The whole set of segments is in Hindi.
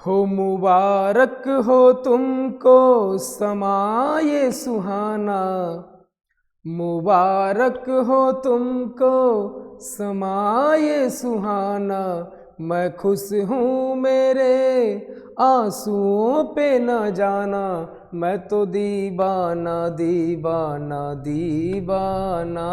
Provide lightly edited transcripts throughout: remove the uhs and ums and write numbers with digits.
हो मुबारक हो तुमको समाये सुहाना, मुबारक हो तुमको समाये सुहाना। मैं खुश हूँ मेरे आंसुओं पे न जाना, मैं तो दीवाना दीवाना दीवाना,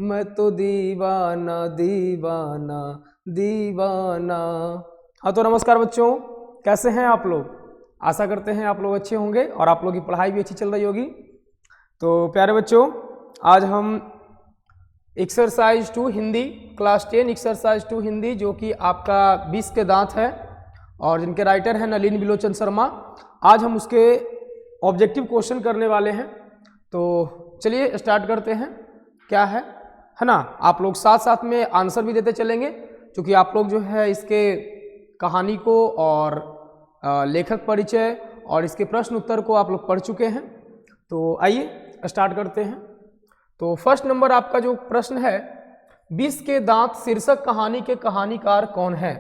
मैं तो दीवाना दीवाना दीवाना। हाँ तो नमस्कार बच्चों, कैसे हैं आप लोग। आशा करते हैं आप लोग अच्छे होंगे और आप लोग की पढ़ाई भी अच्छी चल रही होगी। तो प्यारे बच्चों, आज हम exercise 2 Hindi class 10 exercise 2 Hindi जो कि आपका 20 के दांत है और जिनके राइटर हैं नलिन बिलोचन शर्मा, आज हम उसके ऑब्जेक्टिव क्वेश्चन करने वाले हैं। तो चलिए स्टार्ट करते हैं। क्या है ना, आप लोग साथ साथ में आंसर भी देते चलेंगे क्योंकि आप लोग जो है इसके कहानी को और लेखक परिचय और इसके प्रश्न उत्तर को आप लोग पढ़ चुके हैं। तो आइए स्टार्ट करते हैं। तो फर्स्ट नंबर आपका जो प्रश्न है, 20 के दांत शीर्षक कहानी के कहानीकार कौन है।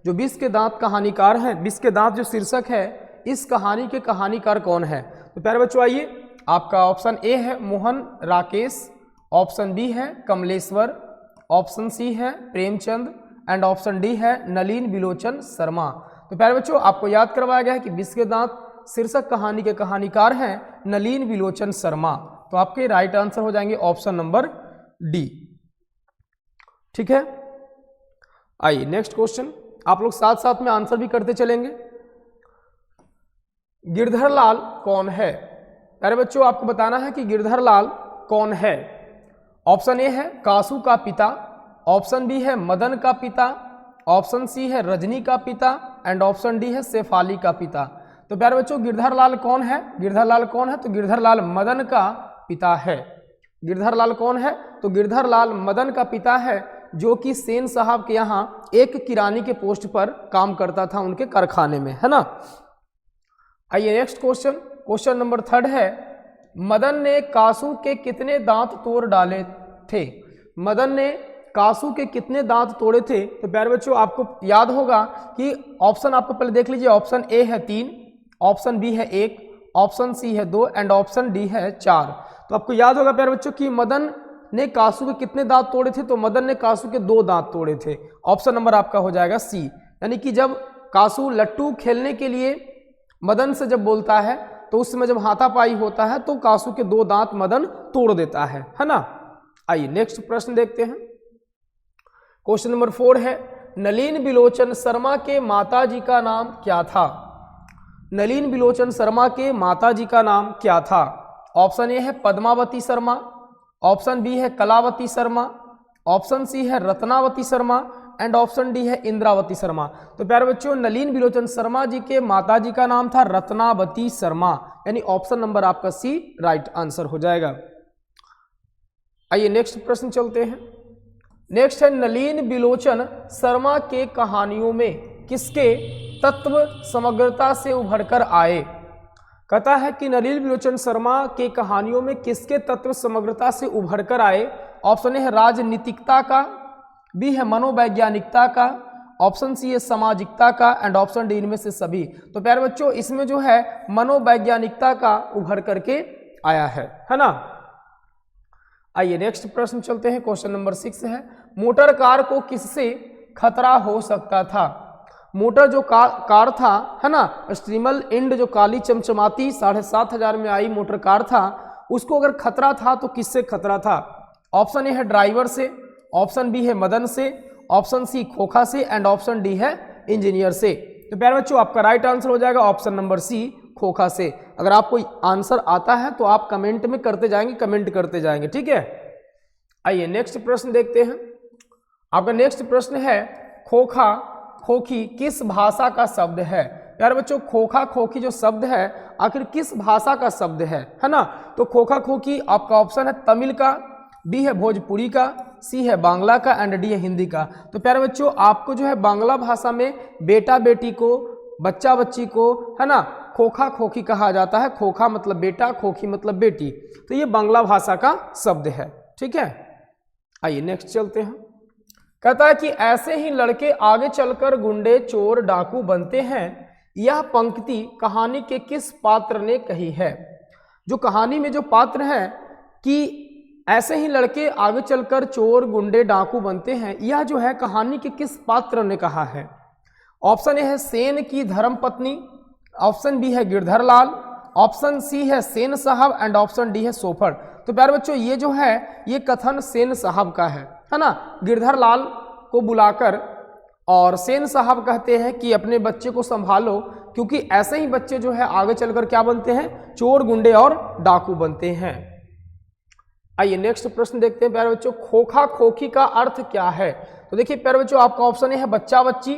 जो 20 के दांत कहानीकार हैं, 20 के दांत जो शीर्षक है, इस कहानी के कहानीकार कौन है। तो प्यारे बच्चों आइए, आपका ऑप्शन ए है मोहन राकेश, ऑप्शन बी है कमलेश्वर, ऑप्शन सी है प्रेमचंद एंड ऑप्शन डी है नलिन बिलोचन शर्मा। तो प्यारे बच्चों, आपको याद करवाया गया है कि 20 के दांत शीर्षक कहानी के कहानीकार हैं नलिन बिलोचन शर्मा। तो आपके राइट आंसर हो जाएंगे ऑप्शन नंबर डी। ठीक है, आइए नेक्स्ट क्वेश्चन, आप लोग साथ साथ में आंसर भी करते चलेंगे। गिरधर लाल कौन है। प्यारे बच्चों, आपको बताना है कि गिरधर लाल कौन है। ऑप्शन ए है कासू का पिता, ऑप्शन बी है मदन का पिता, ऑप्शन सी है रजनी का पिता एंड ऑप्शन डी है शेफाली का पिता। तो प्यारे बच्चों, गिरधर लाल कौन है। गिरधर लाल कौन है, तो गिरधर लाल मदन का पिता है। गिरधर लाल कौन है, तो गिरधर लाल मदन का पिता है, जो कि सेन साहब के यहाँ एक किरानी के पोस्ट पर काम करता था उनके कारखाने में, है ना। आइए नेक्स्ट क्वेश्चन, क्वेश्चन नंबर 3 है, मदन ने कासू के कितने दांत तोड़ डाले थे। मदन ने कासू के कितने दांत तोड़े थे। तो प्यारे बच्चों, आपको याद होगा कि ऑप्शन आपको पहले देख लीजिए। ऑप्शन ए है 3, ऑप्शन बी है 1, ऑप्शन सी है 2 एंड ऑप्शन डी है 4। तो आपको याद होगा प्यारे बच्चों कि मदन ने कासू के कितने दांत तोड़े थे। तो मदन ने कासू के 2 दांत तोड़े थे। ऑप्शन नंबर आपका हो जाएगा सी, यानी कि जब कासू लट्टू खेलने के लिए मदन से जब बोलता है तो उस समय जब हाथापाई होता है तो कासू के 2 दांत मदन तोड़ देता है ना। आइए नेक्स्ट प्रश्न देखते हैं। क्वेश्चन नंबर 4 है, नलिन बिलोचन शर्मा के माताजी का नाम क्या था। नलिन बिलोचन शर्मा के माताजी का नाम क्या था। ऑप्शन ए है पद्मावती शर्मा, ऑप्शन बी है कलावती शर्मा, ऑप्शन सी है Ratnavati Sharma and option D है इंद्रावती शर्मा। तो प्यारे बच्चों, नलिन बिलोचन शर्मा जी के माताजी का नाम था रत्नावती शर्मा, यानी ऑप्शन नंबर आपका सी राइट आंसर हो जाएगा। आइए नेक्स्ट प्रश्न चलते हैं। नेक्स्ट है, नलिन बिलोचन शर्मा के कहानियों में किसके तत्व समग्रता से उभरकर आए। कहता है कि नलिन बिलोचन शर्मा के कहानियों में किसके तत्व समग्रता से उभरकर आए। ऑप्शन ए है राजनीतिकता का, बी है मनोवैज्ञानिकता का, ऑप्शन सी है सामाजिकता का एंड ऑप्शन डी इनमें से सभी। तो प्यारे बच्चों, इसमें जो है मनोवैज्ञानिकता का उभर करके आया है ना। आइए नेक्स्ट प्रश्न चलते हैं। क्वेश्चन नंबर 6 है, मोटर कार को किससे खतरा हो सकता था। मोटर जो कार था, है ना, स्ट्रीमल इंड जो काली चमचमाती 7,500 में आई मोटर कार था, उसको अगर खतरा था तो किससे खतरा था। ऑप्शन ए है ड्राइवर से, ऑप्शन बी है मदन से, ऑप्शन सी खोखा से एंड ऑप्शन डी है इंजीनियर से। तो प्यारे बच्चों, आपका राइट आंसर हो जाएगा ऑप्शन नंबर सी खोखा से। अगर आपको आंसर आता है तो आप कमेंट में करते जाएंगे, कमेंट करते जाएंगे, ठीक है। आइए नेक्स्ट प्रश्न देखते हैं। आपका नेक्स्ट प्रश्न है, खोखा खोखी किस भाषा का शब्द है। प्यारे बच्चों, खोखा खोखी जो शब्द है आखिर किस भाषा का शब्द है ना। तो खोखा खोखी आपका ऑप्शन है तमिल का, बी है भोजपुरी का, सी है बांग्ला का एंड डी है हिंदी का। तो प्यारे बच्चों, आपको जो है बांग्ला भाषा में बेटा बेटी को, बच्चा बच्ची को, है ना, खोखा खोखी कहा जाता है। खोखा मतलब बेटा, खोखी मतलब बेटी। तो ये बांग्ला भाषा का शब्द है, ठीक है। आइए नेक्स्ट चलते हैं। कहता है कि ऐसे ही लड़के आगे चलकर गुंडे, चोर, डाकू बनते हैं। यह पंक्ति कहानी के किस पात्र ने कही है? जो कहानी में जो पात्र है कि ऐसे ही लड़के आगे चलकर चोर गुंडे डाकू बनते हैं, यह जो है कहानी के किस पात्र ने कहा है? ऑप्शन ए है सेन की धर्मपत्नी, ऑप्शन बी है गिरधर लाल, ऑप्शन सी है सेन साहब एंड ऑप्शन डी है सोफर। तो प्यारे बच्चों ये जो है ये कथन सेन साहब का है ना। गिरधर लाल को बुलाकर और सेन साहब कहते हैं कि अपने बच्चे को संभालो, क्योंकि ऐसे ही बच्चे जो है आगे चलकर क्या बनते हैं? चोर गुंडे और डाकू बनते हैं। आइए नेक्स्ट प्रश्न देखते हैं प्यारे बच्चों, खोखा खोखी का अर्थ क्या है? तो देखिए प्यारे बच्चों आपका ऑप्शन ए है बच्चा बच्ची,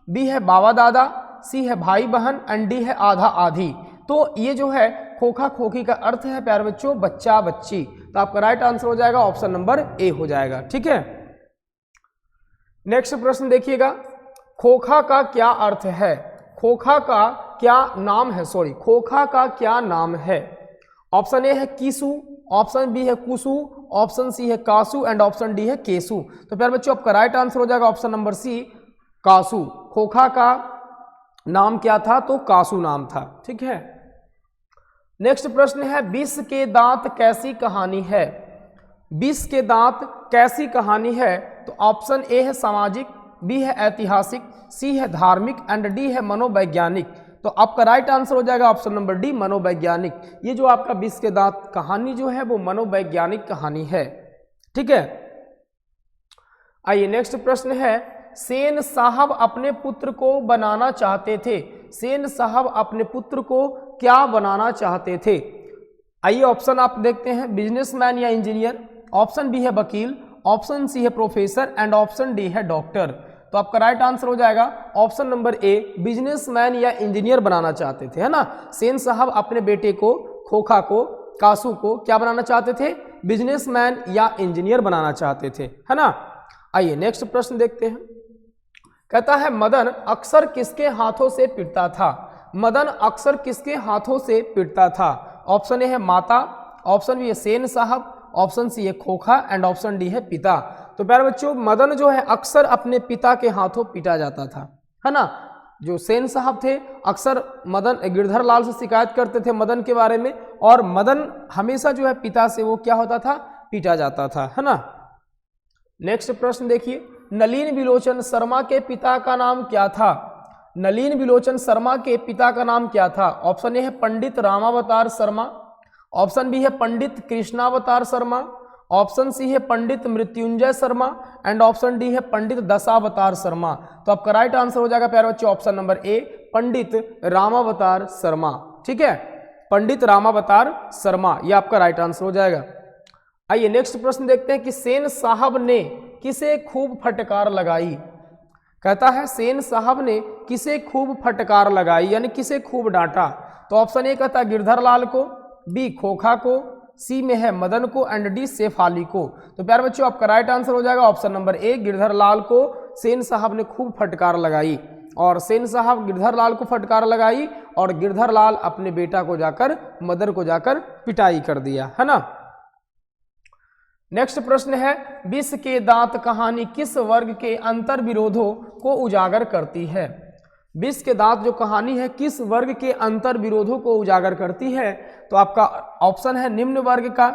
बी है बाबा दादा, सी है भाई बहन एंड डी है आधा आधी। तो ये जो है खोखा खोखी का अर्थ है प्यारे बच्चों बच्चा बच्ची। तो आपका राइट आंसर हो जाएगा ऑप्शन नंबर ए हो जाएगा। ठीक है, नेक्स्ट प्रश्न देखिएगा, खोखा का क्या अर्थ है? खोखा का क्या नाम है? खोखा का क्या नाम है? ऑप्शन ए है कीसु, ऑप्शन बी है कुसु, ऑप्शन सी है कासु एंड ऑप्शन डी है केसु। तो प्यारे बच्चों आपका राइट आंसर हो जाएगा ऑप्शन नंबर सी कासु। खोखा का नाम क्या था? तो कासु नाम था। ठीक है, नेक्स्ट प्रश्न है, विष के दांत कैसी कहानी है? विष के दांत कैसी कहानी है? तो ऑप्शन ए है सामाजिक, बी है ऐतिहासिक, सी है धार्मिक एंड डी है मनोवैज्ञानिक। तो आपका राइट आंसर हो जाएगा ऑप्शन नंबर डी मनोवैज्ञानिक। ये जो आपका विष के दांत कहानी जो है वो मनोवैज्ञानिक कहानी है। ठीक है, आइए नेक्स्ट प्रश्न है, सेन साहब अपने पुत्र को बनाना चाहते थे। सेन साहब अपने पुत्र को क्या बनाना चाहते थे? आइए ऑप्शन आप देखते हैं, बिजनेसमैन या इंजीनियर, ऑप्शन बी है वकील, ऑप्शन सी है प्रोफेसर एंड ऑप्शन डी है डॉक्टर। तो आपका राइट आंसर हो जाएगा ऑप्शन नंबर ए बिजनेसमैन या इंजीनियर बनाना चाहते थे, है ना। सेन साहब अपने बेटे को खोखा को कासू को क्या बनाना चाहते थे? बिजनेसमैन या इंजीनियर बनाना चाहते थे, है ना। आइए नेक्स्ट प्रश्न देखते हैं, कहता है मदन अक्सर किसके हाथों से पिटता था? मदन अक्सर किसके हाथों से पिटता था? ऑप्शन ए है माता, ऑप्शन बी है सेन साहब, ऑप्शन सी है खोखा एंड ऑप्शन डी है पिता। तो प्यारे बच्चों मदन जो है अक्सर अपने पिता के हाथों पीटा जाता था, है ना। जो सेन साहब थे अक्सर मदन गिरधर लाल से शिकायत करते थे मदन के बारे में, और मदन हमेशा जो है पिता से वो क्या होता था? पीटा जाता था, है ना। नेक्स्ट प्रश्न देखिए, नलिन बिलोचन शर्मा के पिता का नाम क्या था? नलिन बिलोचन शर्मा के पिता का नाम क्या था? ऑप्शन ए है पंडित रामावतार शर्मा, ऑप्शन बी है पंडित कृष्णावतार शर्मा, ऑप्शन सी है Pandit Mrityunjay Sharma and option D है पंडित दशावतार शर्मा। तो आपका राइट आंसर हो जाएगा प्यारे बच्चों ऑप्शन नंबर ए पंडित रामावतार शर्मा। ठीक है, पंडित रामावतार शर्मा, ये आपका राइट आंसर हो जाएगा। आइए नेक्स्ट प्रश्न देखते हैं कि सेन साहब ने किसे खूब फटकार लगाई? कहता है सेन साहब ने किसे खूब फटकार लगाई, यानी किसे खूब डांटा? तो ऑप्शन ए कहता है गिरधर लाल को, बी खोखा को, सी में है मदन को एंड डी शेफाली को। तो प्यारे बच्चों आपका राइट आंसर हो जाएगा ऑप्शन नंबर ए गिरधर लाल को सेन साहब ने खूब फटकार लगाई, और सेन साहब गिरधर लाल को फटकार लगाई और गिरधर लाल अपने बेटा को जाकर मदन को जाकर पिटाई कर दिया, है ना। नेक्स्ट प्रश्न है, विष के दांत कहानी किस वर्ग के अंतर विरोधों को उजागर करती है? विष के दांत जो कहानी है किस वर्ग के अंतर विरोधों को उजागर करती है? तो आपका ऑप्शन है निम्न वर्ग का,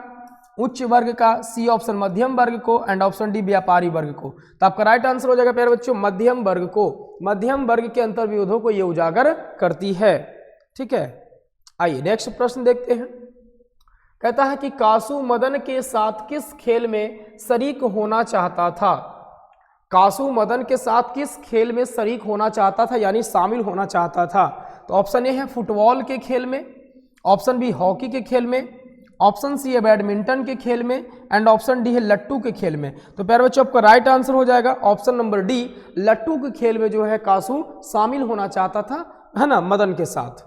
उच्च वर्ग का, सी ऑप्शन मध्यम वर्ग को एंड ऑप्शन डी व्यापारी वर्ग को। तो आपका राइट आंसर हो जाएगा प्यारे बच्चों मध्यम वर्ग को। मध्यम वर्ग के अंतर विरोधों को ये उजागर करती है। ठीक है, आइए नेक्स्ट प्रश्न देखते हैं। कहता है कि कासू मदन के साथ किस खेल में शरीक होना चाहता था? कासू मदन के साथ किस खेल में शरीक होना चाहता था, यानी शामिल होना चाहता था? तो ऑप्शन ए है फुटबॉल के खेल में, ऑप्शन बी हॉकी के खेल में, ऑप्शन सी है बैडमिंटन के खेल में एंड ऑप्शन डी है लट्टू के खेल में। तो प्यारे बच्चों आपका राइट आंसर हो जाएगा ऑप्शन नंबर डी लट्टू के खेल में जो है कासू शामिल होना चाहता था, है ना, मदन के साथ।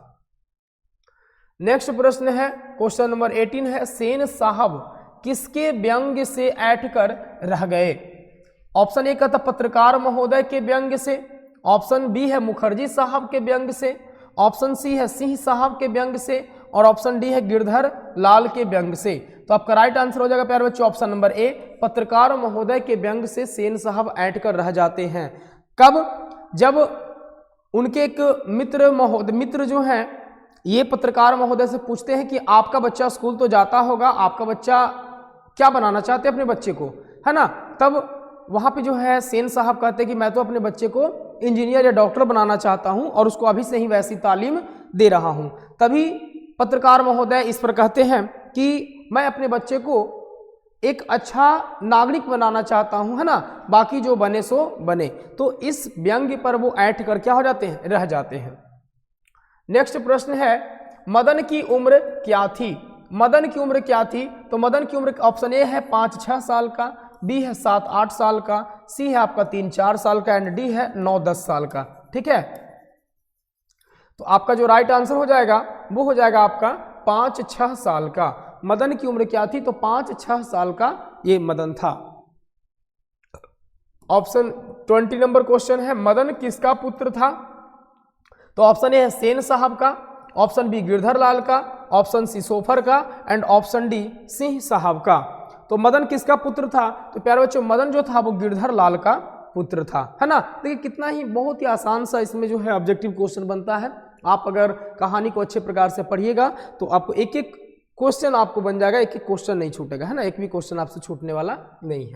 नेक्स्ट प्रश्न है क्वेश्चन नंबर 18 है, सेन साहब किसके व्यंग्य से ऐठ कर रह गए? ऑप्शन ए का था पत्रकार महोदय के व्यंग्य से, ऑप्शन बी है मुखर्जी साहब के व्यंग्य से, ऑप्शन सी है सिंह साहब के व्यंग्य से और ऑप्शन डी है गिरधर लाल के व्यंग्य से। तो आपका राइट आंसर हो जाएगा प्यारे बच्चों ऑप्शन नंबर ए पत्रकार महोदय के व्यंग्य से सेन साहब ऐंठ कर रह जाते हैं। कब? जब उनके एक मित्र जो हैं ये पत्रकार महोदय से पूछते हैं कि आपका बच्चा स्कूल तो जाता होगा, आपका बच्चा क्या बनाना चाहते हैं अपने बच्चे को, है ना। तब वहाँ पे जो है सेन साहब कहते हैं कि मैं तो अपने बच्चे को इंजीनियर या डॉक्टर बनाना चाहता हूँ और उसको अभी से ही वैसी तालीम दे रहा हूँ। तभी पत्रकार महोदय इस पर कहते हैं कि मैं अपने बच्चे को एक अच्छा नागरिक बनाना चाहता हूं, है ना, बाकी जो बने सो बने। तो इस व्यंग्य पर वो ऐंठ कर क्या हो जाते हैं, रह जाते हैं। नेक्स्ट प्रश्न है मदन की उम्र क्या थी। मदन की उम्र क्या थी, तो मदन की उम्र ऑप्शन ए है 5-6 साल का, बी है 7-8 साल का, सी है आपका 3-4 साल का एंड डी है 9-10 साल का। ठीक है, तो आपका जो राइट आंसर हो जाएगा वो हो जाएगा आपका 5-6 साल का। मदन की उम्र क्या थी, तो 5-6 साल का ये मदन था। ऑप्शन 20 नंबर क्वेश्चन है मदन किसका पुत्र था, तो ऑप्शन ए है सेन साहब का, ऑप्शन बी गिरधर लाल का, ऑप्शन सी सोफर का एंड ऑप्शन डी सिंह साहब का। तो मदन किसका पुत्र था, तो प्यारे बच्चों मदन जो था वो गिरधर लाल का पुत्र था, है ना। देखिए कितना ही बहुत ही आसान सा इसमें जो है ऑब्जेक्टिव क्वेश्चन बनता है। आप अगर कहानी को अच्छे प्रकार से पढ़िएगा तो आपको एक एक क्वेश्चन आपको बन जाएगा, एक एक क्वेश्चन नहीं छूटेगा, है ना, एक भी क्वेश्चन आपसे छूटने वाला नहीं है।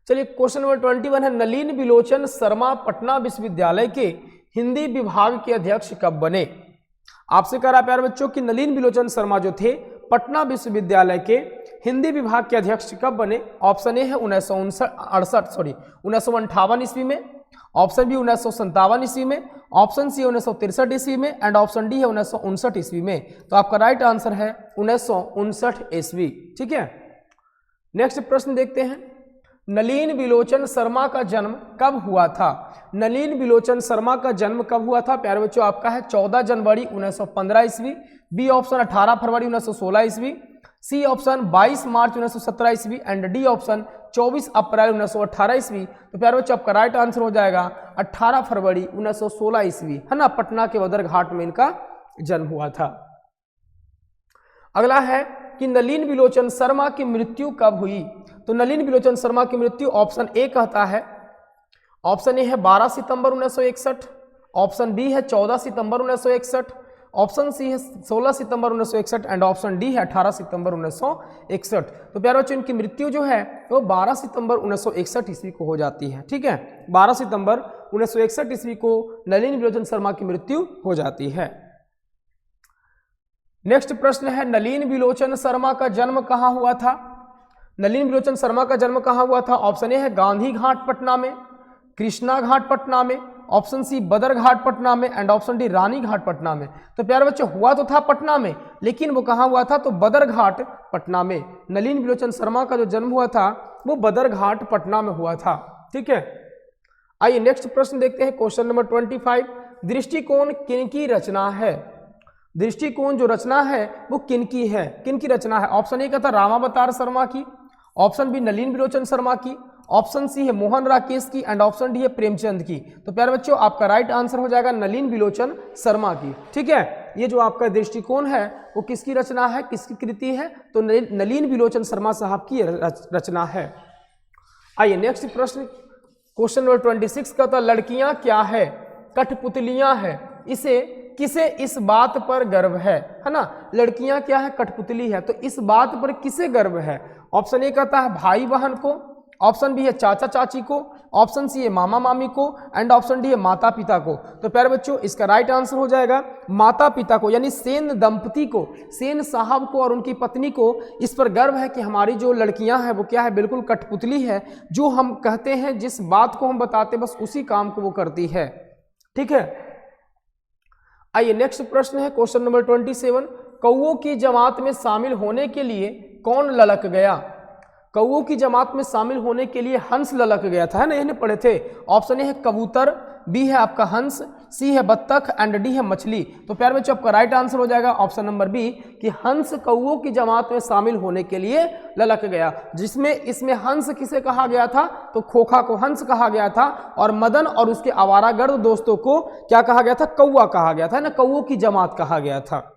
चलिए क्वेश्चन नंबर 21 है नलिन बिलोचन शर्मा पटना विश्वविद्यालय के हिंदी विभाग के अध्यक्ष कब बने। आपसे कह रहा है प्यारे बच्चों कि नलिन बिलोचन शर्मा जो थे पटना विश्वविद्यालय के हिंदी विभाग के अध्यक्ष कब बने। ऑप्शन ए है 1958 ईस्वी में, ऑप्शन बी 1957 ईस्वी में, ऑप्शन सी 1963 ईस्वी में एंड ऑप्शन डी है 1959 ईस्वी में। तो आपका राइट आंसर है 1959 ईस्वी। ठीक है, नेक्स्ट प्रश्न देखते हैं नलिन बिलोचन शर्मा का जन्म कब हुआ था। नलिन बिलोचन शर्मा का जन्म कब हुआ था प्यारे बच्चों, आपका है 14 जनवरी 1915 ईस्वी, बी ऑप्शन 18 फरवरी 1916 ईस्वी, सी ऑप्शन 22 मार्च 1917 ईस्वी एंड डी ऑप्शन 24 अप्रैल 1918 ईस्वी। तो प्यारे बच्चों आपका राइट आंसर हो जाएगा 18 फरवरी 1916 ईस्वी, है ना, पटना के बदर घाट में इनका जन्म हुआ था। अगला है कि नलिन बिलोचन शर्मा की मृत्यु कब हुई। तो नलिन बिलोचन शर्मा की मृत्यु ऑप्शन ए कहता है, ऑप्शन ए है 12 सितंबर 1961, ऑप्शन बी है 14 सितंबर 1961, ऑप्शन सी है 16 सितंबर 1961 एंड ऑप्शन डी है 18 सितंबर 1961। तो प्यारे बच्चों इनकी मृत्यु जो है वो 12 सितंबर 1961 ईस्वी को हो जाती है। ठीक है, 12 सितंबर 1961 ईस्वी को नलिन बिलोचन शर्मा की मृत्यु हो जाती है। नेक्स्ट प्रश्न है नलिन बिलोचन शर्मा का जन्म कहाँ हुआ था। नलिन बिलोचन शर्मा का जन्म कहाँ हुआ था। ऑप्शन ए है गांधी घाट पटना में, कृष्णा घाट पटना में, ऑप्शन सी बदर घाट पटना में एंड ऑप्शन डी रानी घाट पटना में। तो प्यारे बच्चों हुआ तो था पटना में, लेकिन वो कहाँ हुआ था, तो बदर घाट पटना में। नलिन बिलोचन शर्मा का जो जन्म हुआ था वो बदर घाट पटना में हुआ था। ठीक है, आइए नेक्स्ट प्रश्न देखते हैं क्वेश्चन नंबर 25 दृष्टिकोण किनकी रचना है। दृष्टिकोण जो रचना है वो किनकी है, किनकी रचना है। ऑप्शन ए का था रामावतार शर्मा की, ऑप्शन बी नलिन बिलोचन शर्मा की, ऑप्शन सी है मोहन राकेश की एंड ऑप्शन डी है प्रेमचंद की। तो प्यारे बच्चों आपका राइट आंसर हो जाएगा नलिन बिलोचन शर्मा की। ठीक है, ये जो आपका दृष्टिकोण है वो किसकी रचना है, किसकी कृति है, तो नलिन बिलोचन शर्मा साहब की रचना है। आइए नेक्स्ट प्रश्न क्वेश्चन नंबर 26 का था लड़कियां क्या है, कठपुतलियां है, इसे किसे इस बात पर गर्व है ना। लड़कियां क्या है, कठपुतली है, तो इस बात पर किसे गर्व है। ऑप्शन ए कहता है भाई बहन को, ऑप्शन बी है चाचा चाची को, ऑप्शन सी है मामा मामी को एंड ऑप्शन डी है माता पिता को। तो प्यारे बच्चों इसका राइट आंसर हो जाएगा माता पिता को, यानी सेन दंपति को, सेन साहब को और उनकी पत्नी को इस पर गर्व है कि हमारी जो लड़कियां हैं वो क्या है, बिल्कुल कठपुतली है, जो हम कहते हैं जिस बात को हम बताते बस उसी काम को वो करती है। ठीक है, आइए नेक्स्ट प्रश्न है क्वेश्चन नंबर 27 कौओं की जमात में शामिल होने के लिए कौन ललक गया। कौओं की जमात में शामिल होने के लिए हंस ललक गया था, है ना, इन्हें पढ़े थे। ऑप्शन ए है कबूतर, बी है आपका हंस, सी है बत्तख एंड डी है मछली। तो प्यारे बच्चों आपका राइट आंसर हो जाएगा ऑप्शन नंबर बी कि हंस कौओं की जमात में शामिल होने के लिए ललक गया। जिसमें इसमें हंस किसे कहा गया था, तो खोखा को हंस कहा गया था और मदन और उसके आवारागर्द दोस्तों को क्या कहा गया था, कौआ कहा गया था ना, कौओं की जमात कहा गया था।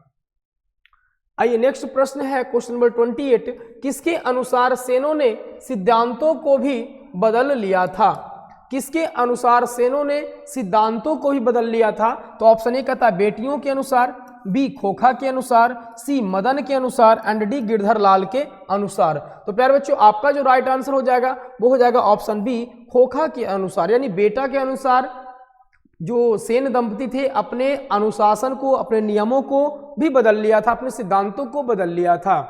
आइए नेक्स्ट प्रश्न है क्वेश्चन नंबर 28 किसके अनुसार सेनों ने सिद्धांतों को भी बदल लिया था। किसके अनुसार सेनों ने सिद्धांतों को ही बदल लिया था? तो ऑप्शन ए कहता है बेटियों के अनुसार, बी खोखा के अनुसार, सी मदन के अनुसार एंड डी गिरधर लाल के अनुसार। तो प्यारे बच्चों आपका जो राइट आंसर हो जाएगा वो हो जाएगा ऑप्शन बी खोखा के अनुसार, यानी बेटा के अनुसार जो सेन दंपति थे अपने अनुशासन को, अपने नियमों को भी बदल लिया था, अपने सिद्धांतों को बदल लिया था।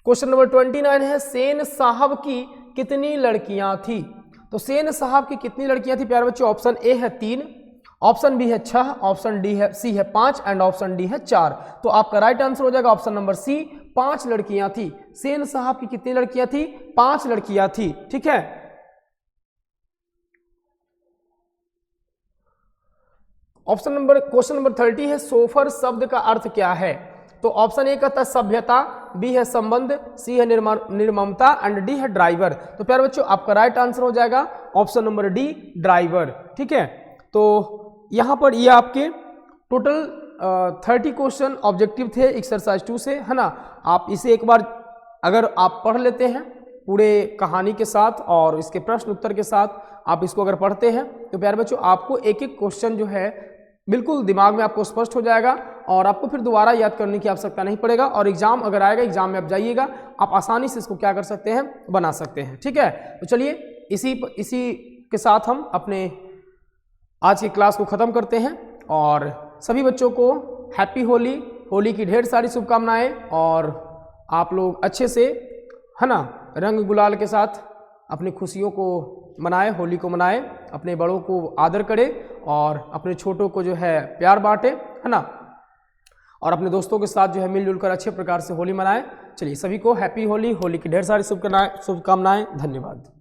क्वेश्चन नंबर 29 है सेन साहब की कितनी लड़कियां थी? तो सेन साहब की कितनी लड़कियां थी प्यारे बच्चों? ऑप्शन ए है 3, ऑप्शन बी है 6, ऑप्शन डी है सी है 5 एंड ऑप्शन डी है 4। तो आपका राइट आंसर हो जाएगा ऑप्शन नंबर सी 5 लड़कियां थी। सेन साहब की कितनी लड़कियां थी? 5 लड़कियां थी। ठीक है, क्वेश्चन नंबर 30 है सोफर शब्द का अर्थ क्या है? तो ऑप्शन ए कहता है सभ्यता, बी है संबंध, सी है निर्ममता एंड डी है ड्राइवर। तो प्यारे बच्चों आपका राइट आंसर हो जाएगा ऑप्शन नंबर डी ड्राइवर। ठीक है, तो यहाँ पर ये आपके टोटल 30 क्वेश्चन ऑब्जेक्टिव थे एक्सरसाइज 2 से, है ना। आप इसे एक बार अगर आप पढ़ लेते हैं पूरे कहानी के साथ और इसके प्रश्न उत्तर के साथ, आप इसको अगर पढ़ते हैं तो प्यारे बच्चों आपको एक एक क्वेश्चन जो है बिल्कुल दिमाग में आपको स्पष्ट हो जाएगा और आपको फिर दोबारा याद करने की आवश्यकता नहीं पड़ेगा। और एग्जाम अगर आएगा, एग्जाम में आप जाइएगा, आप आसानी से इसको क्या कर सकते हैं, बना सकते हैं। ठीक है, तो चलिए इसी के साथ हम अपने आज की क्लास को ख़त्म करते हैं और सभी बच्चों को हैप्पी होली, होली की ढेर सारी शुभकामनाएं और आप लोग अच्छे से, है ना, रंग गुलाल के साथ अपनी खुशियों को मनाएं, होली को मनाएं, अपने बड़ों को आदर करें और अपने छोटों को जो है प्यार बांटें, है ना, और अपने दोस्तों के साथ जो है मिलजुल कर अच्छे प्रकार से होली मनाएं। चलिए सभी को हैप्पी होली, होली की ढेर सारी शुभकामनाएं। धन्यवाद।